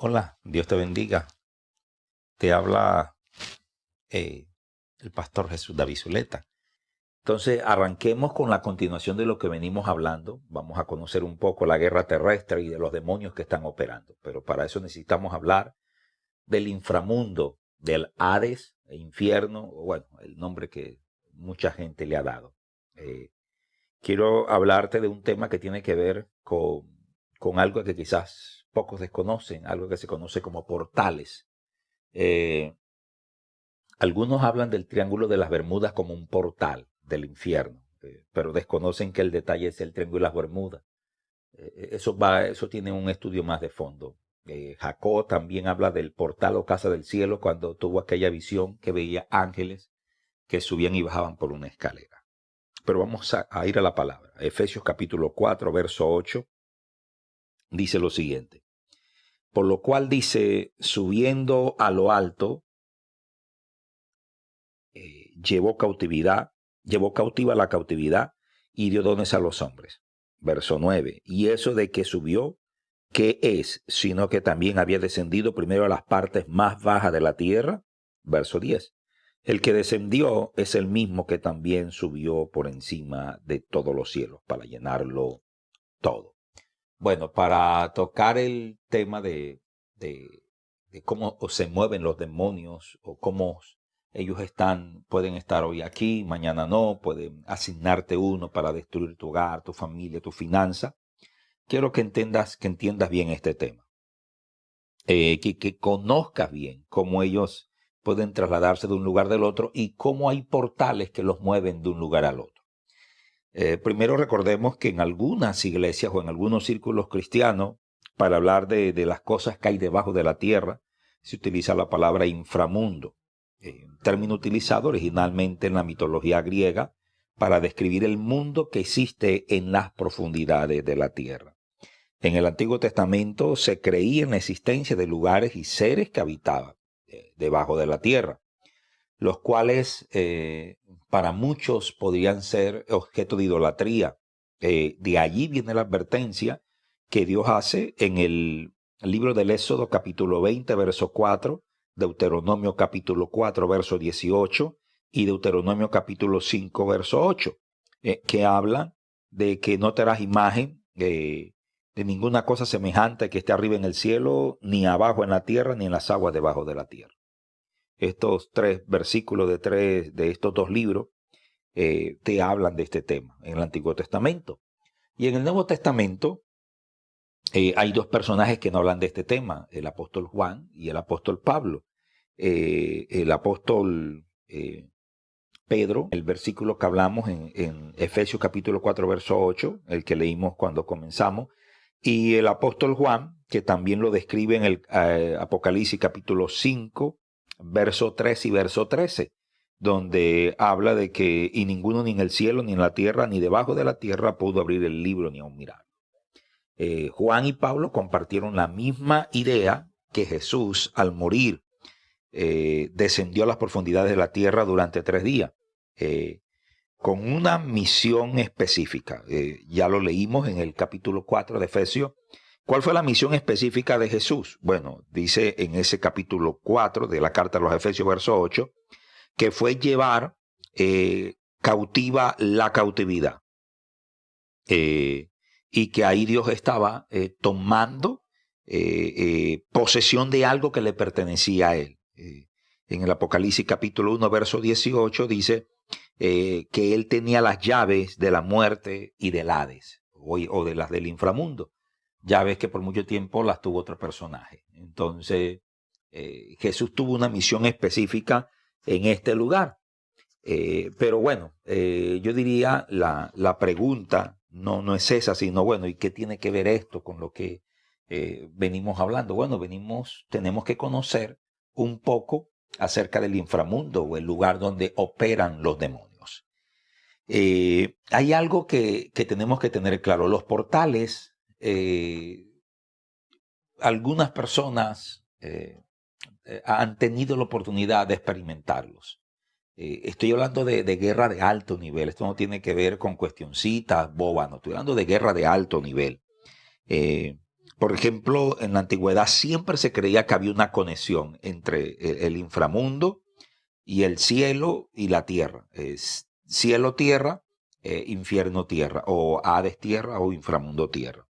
Hola, Dios te bendiga. Te habla el pastor Jesús David Zuleta. Entonces, arranquemos con la continuación de lo que venimos hablando. Vamos a conocer un poco la guerra terrestre y de los demonios que están operando. Pero para eso necesitamos hablar del inframundo, del Hades, e infierno, o bueno, el nombre que mucha gente le ha dado. Quiero hablarte de un tema que tiene que ver con algo que quizás pocos desconocen, algo que se conoce como portales. Eh, Algunos hablan del Triángulo de las Bermudas como un portal del infierno, pero desconocen que el detalle es el Triángulo de las Bermudas. Eso tiene un estudio más de fondo. Jacob también habla del portal o casa del cielo cuando tuvo aquella visión que veía ángeles que subían y bajaban por una escalera. Pero vamos a ir a la palabra. Efesios capítulo 4, verso 8, dice lo siguiente. Por lo cual dice, subiendo a lo alto, llevó cautiva la cautividad y dio dones a los hombres. Verso 9. Y eso de que subió, ¿qué es? Sino que también había descendido primero a las partes más bajas de la tierra. Verso 10. El que descendió es el mismo que también subió por encima de todos los cielos para llenarlo todo. Bueno, para tocar el tema de cómo se mueven los demonios o cómo ellos pueden estar hoy aquí, mañana no, pueden asignarte uno para destruir tu hogar, tu familia, tu finanza. Quiero que entiendas bien este tema, que conozcas bien cómo ellos pueden trasladarse de un lugar del otro y cómo hay portales que los mueven de un lugar al otro. Primero recordemos que en algunas iglesias o en algunos círculos cristianos, para hablar de las cosas que hay debajo de la tierra, se utiliza la palabra inframundo, un término utilizado originalmente en la mitología griega para describir el mundo que existe en las profundidades de la tierra. En el Antiguo Testamento se creía en la existencia de lugares y seres que habitaban debajo de la tierra, los cuales para muchos podrían ser objeto de idolatría. De allí viene la advertencia que Dios hace en el libro del Éxodo capítulo 20, verso 4, Deuteronomio capítulo 4, verso 18 y Deuteronomio capítulo 5, verso 8, que habla de que no te harás imagen de ninguna cosa semejante que esté arriba en el cielo, ni abajo en la tierra, ni en las aguas debajo de la tierra. Estos tres versículos de estos dos libros te hablan de este tema en el Antiguo Testamento. Y en el Nuevo Testamento hay dos personajes que no hablan de este tema, el apóstol Juan y el apóstol Pablo. El apóstol Pedro, el versículo que hablamos en Efesios capítulo 4, verso 8, el que leímos cuando comenzamos, y el apóstol Juan, que también lo describe en el Apocalipsis capítulo 5, verso 3 y verso 13, donde habla de que y ninguno ni en el cielo, ni en la tierra, ni debajo de la tierra pudo abrir el libro ni aun mirar. Juan y Pablo compartieron la misma idea que Jesús al morir descendió a las profundidades de la tierra durante 3 días, con una misión específica. Ya lo leímos en el capítulo 4 de Efesios. ¿Cuál fue la misión específica de Jesús? Bueno, dice en ese capítulo 4 de la carta a los Efesios, verso 8, que fue llevar cautiva la cautividad. Y que ahí Dios estaba tomando posesión de algo que le pertenecía a él. En el Apocalipsis capítulo 1, verso 18 dice que él tenía las llaves de la muerte y del Hades, o de las del inframundo. Llaves que por mucho tiempo las tuvo otro personaje. Entonces, Jesús tuvo una misión específica en este lugar. Pero bueno, yo diría la pregunta no es esa, sino bueno, ¿y qué tiene que ver esto con lo que venimos hablando? Bueno, tenemos que conocer un poco acerca del inframundo o el lugar donde operan los demonios. Hay algo que tenemos que tener claro. Los portales, algunas personas han tenido la oportunidad de experimentarlos. Estoy hablando de guerra de alto nivel. Esto no tiene que ver con cuestioncitas bobas, no. Estoy hablando de guerra de alto nivel. Por ejemplo, en la antigüedad siempre se creía que había una conexión entre el inframundo y el cielo y la tierra. Es cielo, tierra, infierno, tierra, o Hades, tierra, o inframundo, tierra.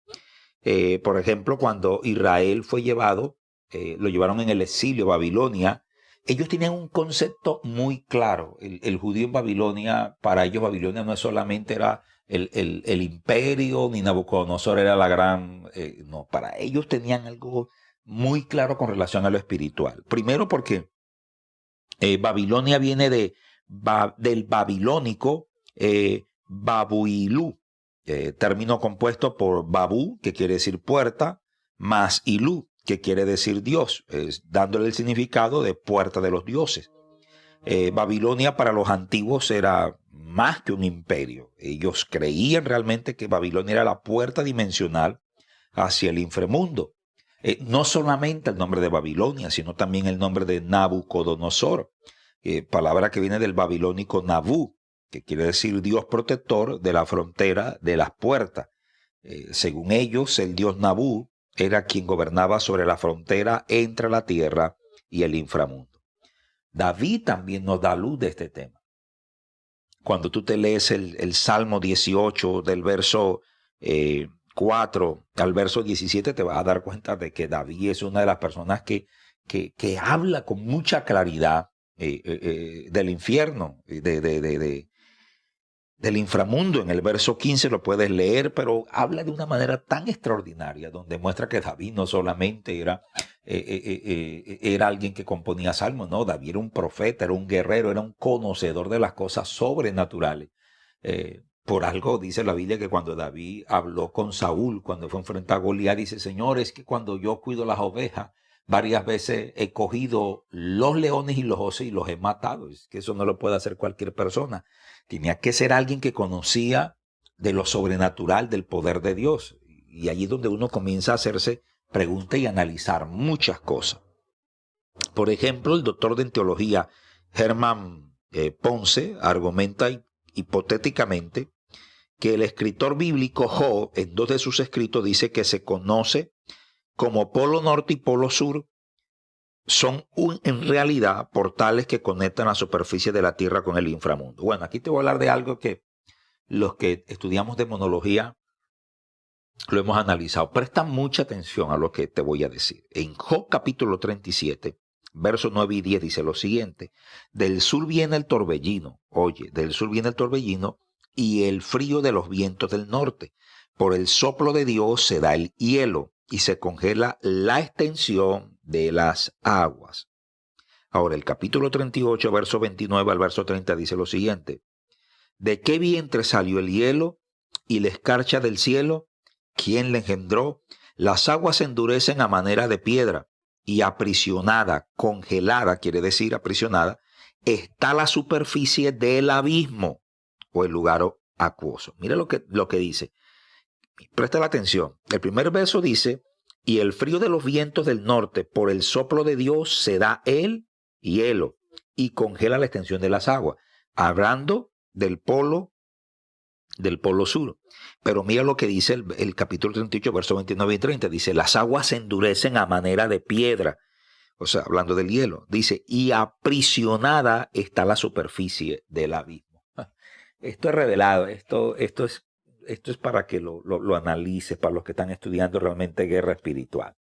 Por ejemplo, cuando Israel fue llevado, lo llevaron en el exilio a Babilonia, ellos tenían un concepto muy claro. El judío en Babilonia, para ellos Babilonia no solamente era el imperio, ni Nabucodonosor era la gran... no, para ellos tenían algo muy claro con relación a lo espiritual. Primero porque Babilonia viene del babilónico Babuilú, término compuesto por Babú, que quiere decir puerta, más Ilú, que quiere decir Dios, dándole el significado de puerta de los dioses. Babilonia para los antiguos era más que un imperio. Ellos creían realmente que Babilonia era la puerta dimensional hacia el inframundo. No solamente el nombre de Babilonia, sino también el nombre de Nabucodonosor, palabra que viene del babilónico Nabú, que quiere decir Dios protector de la frontera de las puertas. Según ellos, el dios Nabú era quien gobernaba sobre la frontera entre la tierra y el inframundo. David también nos da luz de este tema. Cuando tú te lees el Salmo 18 del verso 4 al verso 17, te vas a dar cuenta de que David es una de las personas que habla con mucha claridad del infierno, del inframundo. En el verso 15 lo puedes leer, pero habla de una manera tan extraordinaria, donde muestra que David no solamente era alguien que componía salmos, no, David era un profeta, era un guerrero, era un conocedor de las cosas sobrenaturales. Por algo dice la Biblia que cuando David habló con Saúl, cuando fue a enfrentar a Goliat, dice: Señor, es que cuando yo cuido las ovejas, varias veces he cogido los leones y los osos y los he matado. Es que eso no lo puede hacer cualquier persona. Tenía que ser alguien que conocía de lo sobrenatural, del poder de Dios. Y allí es donde uno comienza a hacerse preguntas y analizar muchas cosas. Por ejemplo, el doctor de teología Herman Ponce argumenta hipotéticamente que el escritor bíblico Job, en dos de sus escritos, dice que se conoce como Polo Norte y Polo Sur son en realidad portales que conectan la superficie de la Tierra con el inframundo. Bueno, aquí te voy a hablar de algo que los que estudiamos demonología lo hemos analizado. Presta mucha atención a lo que te voy a decir. En Job capítulo 37, versos 9 y 10 dice lo siguiente: del sur viene el torbellino, oye, del sur viene el torbellino y el frío de los vientos del norte. Por el soplo de Dios se da el hielo y se congela la extensión de las aguas. Ahora, el capítulo 38, verso 29 al verso 30 dice lo siguiente: ¿de qué vientre salió el hielo y la escarcha del cielo? ¿Quién le engendró? Las aguas se endurecen a manera de piedra y aprisionada, congelada, quiere decir aprisionada, está la superficie del abismo o el lugar acuoso. Mira lo que dice. Presta la atención. El primer verso dice: y el frío de los vientos del norte, por el soplo de Dios, se da el hielo y congela la extensión de las aguas, hablando del polo sur. Pero mira lo que dice el capítulo 38, versos 29 y 30. Dice: las aguas se endurecen a manera de piedra. O sea, hablando del hielo. Dice: y aprisionada está la superficie del abismo. Esto es revelado. Esto es para que lo analices, para los que están estudiando realmente guerra espiritual.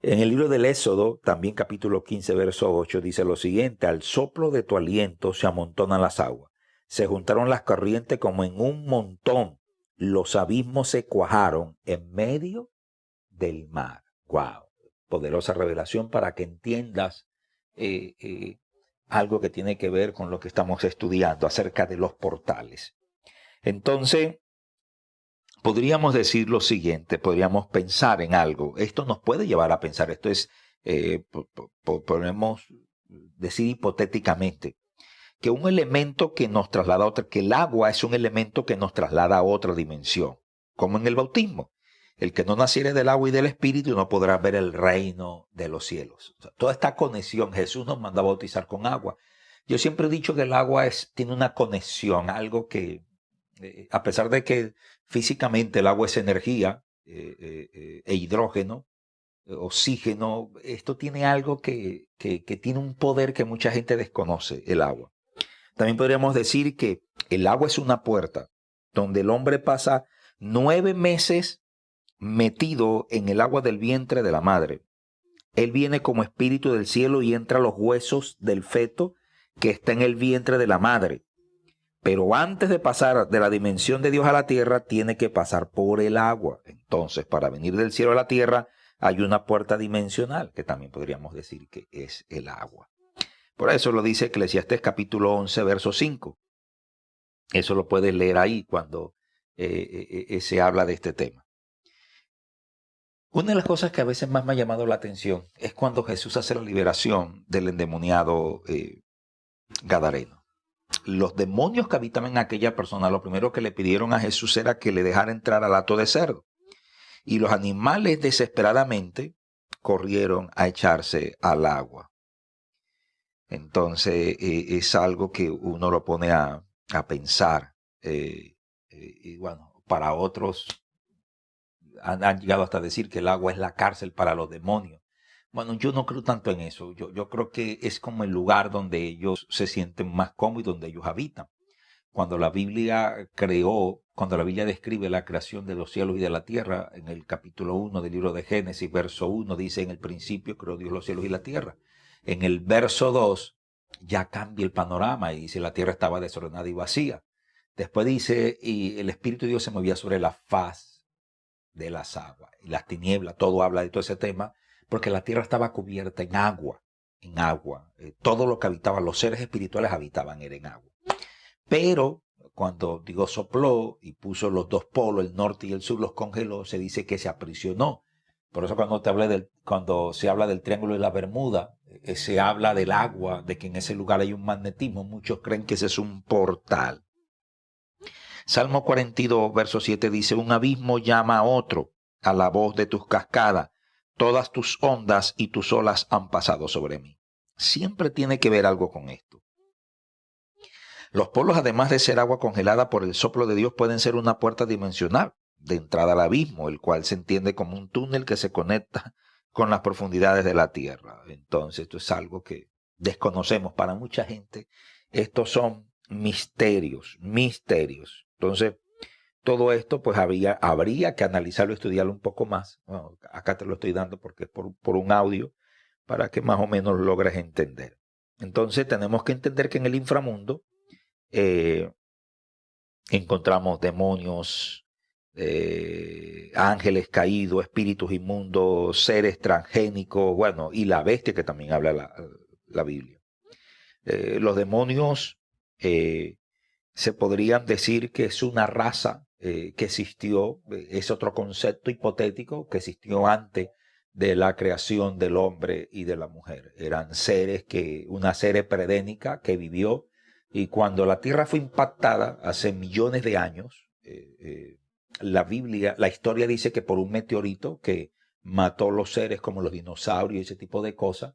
En el libro del Éxodo, también capítulo 15, verso 8, dice lo siguiente: al soplo de tu aliento se amontonan las aguas. Se juntaron las corrientes como en un montón. Los abismos se cuajaron en medio del mar. ¡Wow! Poderosa revelación para que entiendas algo que tiene que ver con lo que estamos estudiando acerca de los portales. Entonces, podríamos decir lo siguiente, podríamos pensar en algo. Esto nos puede llevar a pensar, esto es, podemos decir hipotéticamente, que un elemento que nos traslada a otra, que el agua es un elemento que nos traslada a otra dimensión, como en el bautismo. El que no naciere del agua y del espíritu no podrá ver el reino de los cielos. O sea, toda esta conexión, Jesús nos mandó a bautizar con agua. Yo siempre he dicho que el agua tiene una conexión, algo que, a pesar de que físicamente el agua es energía, e hidrógeno, oxígeno. Esto tiene algo que tiene un poder que mucha gente desconoce, el agua. También podríamos decir que el agua es una puerta donde el hombre pasa 9 meses metido en el agua del vientre de la madre. Él viene como espíritu del cielo y entra a los huesos del feto que está en el vientre de la madre. Pero antes de pasar de la dimensión de Dios a la tierra, tiene que pasar por el agua. Entonces, para venir del cielo a la tierra, hay una puerta dimensional, que también podríamos decir que es el agua. Por eso lo dice Eclesiastés capítulo 11, verso 5. Eso lo puedes leer ahí cuando se habla de este tema. Una de las cosas que a veces más me ha llamado la atención es cuando Jesús hace la liberación del endemoniado gadareno. Los demonios que habitaban en aquella persona, lo primero que le pidieron a Jesús era que le dejara entrar al hato de cerdo. Y los animales desesperadamente corrieron a echarse al agua. Entonces es algo que uno lo pone a pensar. Y bueno, para otros han llegado hasta decir que el agua es la cárcel para los demonios. Bueno, yo no creo tanto en eso. Yo creo que es como el lugar donde ellos se sienten más cómodos y donde ellos habitan. Cuando la Biblia describe la creación de los cielos y de la tierra, en el capítulo 1 del libro de Génesis, verso 1, dice: en el principio creó Dios los cielos y la tierra. En el verso 2 ya cambia el panorama y dice: la tierra estaba desordenada y vacía. Después dice: y el Espíritu de Dios se movía sobre la faz de las aguas. Y las tinieblas, todo habla de todo ese tema, porque la tierra estaba cubierta en agua. Todo lo que habitaban, los seres espirituales habitaban era en agua. Pero cuando Dios sopló y puso los dos polos, el norte y el sur, los congeló, se dice que se aprisionó. Por eso cuando se habla del Triángulo de la Bermuda, se habla del agua, de que en ese lugar hay un magnetismo. Muchos creen que ese es un portal. Salmo 42, verso 7 dice: un abismo llama a otro a la voz de tus cascadas. Todas tus ondas y tus olas han pasado sobre mí. Siempre tiene que ver algo con esto. Los polos, además de ser agua congelada por el soplo de Dios, pueden ser una puerta dimensional de entrada al abismo, el cual se entiende como un túnel que se conecta con las profundidades de la tierra. Entonces, esto es algo que desconocemos. Para mucha gente, estos son misterios. Entonces, todo esto, pues habría que analizarlo, estudiarlo un poco más. Bueno, acá te lo estoy dando porque es por un audio, para que más o menos logres entender. Entonces, tenemos que entender que en el inframundo encontramos demonios, ángeles caídos, espíritus inmundos, seres transgénicos, bueno, y la bestia, que también habla la Biblia. Los demonios se podrían decir que es una raza que existió, es otro concepto hipotético que existió antes de la creación del hombre y de la mujer. Eran seres una serie predénica que vivió, y cuando la tierra fue impactada hace millones de años, la historia dice que por un meteorito que mató los seres como los dinosaurios y ese tipo de cosas,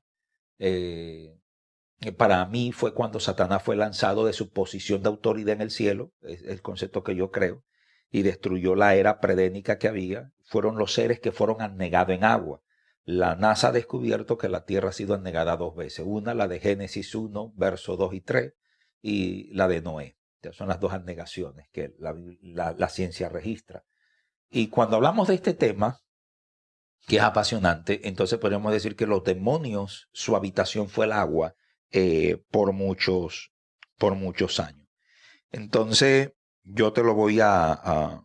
para mí fue cuando Satanás fue lanzado de su posición de autoridad en el cielo, es el concepto que yo creo, y destruyó la era predénica que había. Fueron los seres que fueron anegados en agua. La NASA ha descubierto que la Tierra ha sido anegada 2 veces. Una, la de Génesis 1, versos 2 y 3, y la de Noé. Son las 2 anegaciones que la ciencia registra. Y cuando hablamos de este tema, que es apasionante, entonces podemos decir que los demonios, su habitación fue el agua por muchos años. Entonces, yo te lo voy a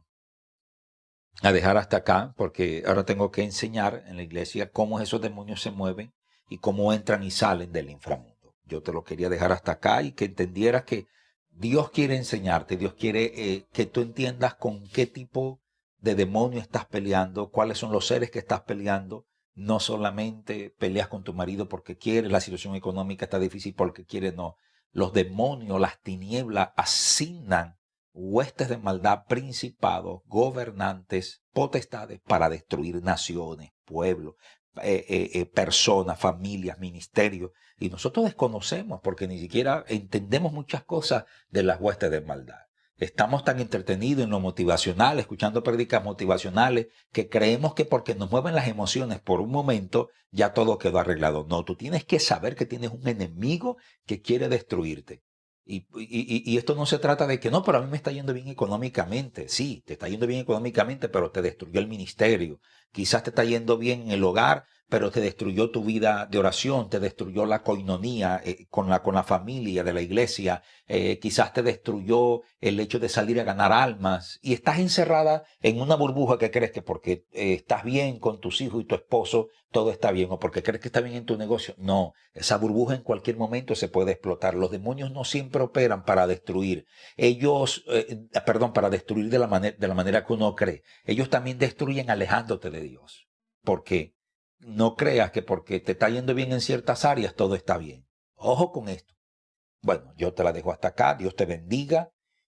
dejar hasta acá, porque ahora tengo que enseñar en la iglesia cómo esos demonios se mueven y cómo entran y salen del inframundo. Yo te lo quería dejar hasta acá y que entendieras que Dios quiere enseñarte, Dios quiere que tú entiendas con qué tipo de demonio estás peleando, cuáles son los seres que estás peleando. No solamente peleas con tu marido porque quieres, la situación económica está difícil porque quieres, no. Los demonios, las tinieblas asignan huestes de maldad, principados, gobernantes, potestades para destruir naciones, pueblos, personas, familias, ministerios. Y nosotros desconocemos porque ni siquiera entendemos muchas cosas de las huestes de maldad. Estamos tan entretenidos en lo motivacional, escuchando prédicas motivacionales, que creemos que porque nos mueven las emociones por un momento, ya todo quedó arreglado. No, tú tienes que saber que tienes un enemigo que quiere destruirte. Y esto no se trata de que no, pero a mí me está yendo bien económicamente. Sí, te está yendo bien económicamente, pero te destruyó el ministerio. Quizás te está yendo bien en el hogar, pero te destruyó tu vida de oración, te destruyó la coinonía con la familia de la iglesia, quizás te destruyó el hecho de salir a ganar almas y estás encerrada en una burbuja que crees que porque estás bien con tus hijos y tu esposo, todo está bien, o porque crees que está bien en tu negocio. No, esa burbuja en cualquier momento se puede explotar. Los demonios no siempre operan para destruir. Ellos, para destruir de la manera que uno cree. Ellos también destruyen alejándote de Dios. ¿Por qué? No creas que porque te está yendo bien en ciertas áreas todo está bien. Ojo con esto. Bueno, yo te la dejo hasta acá. Dios te bendiga.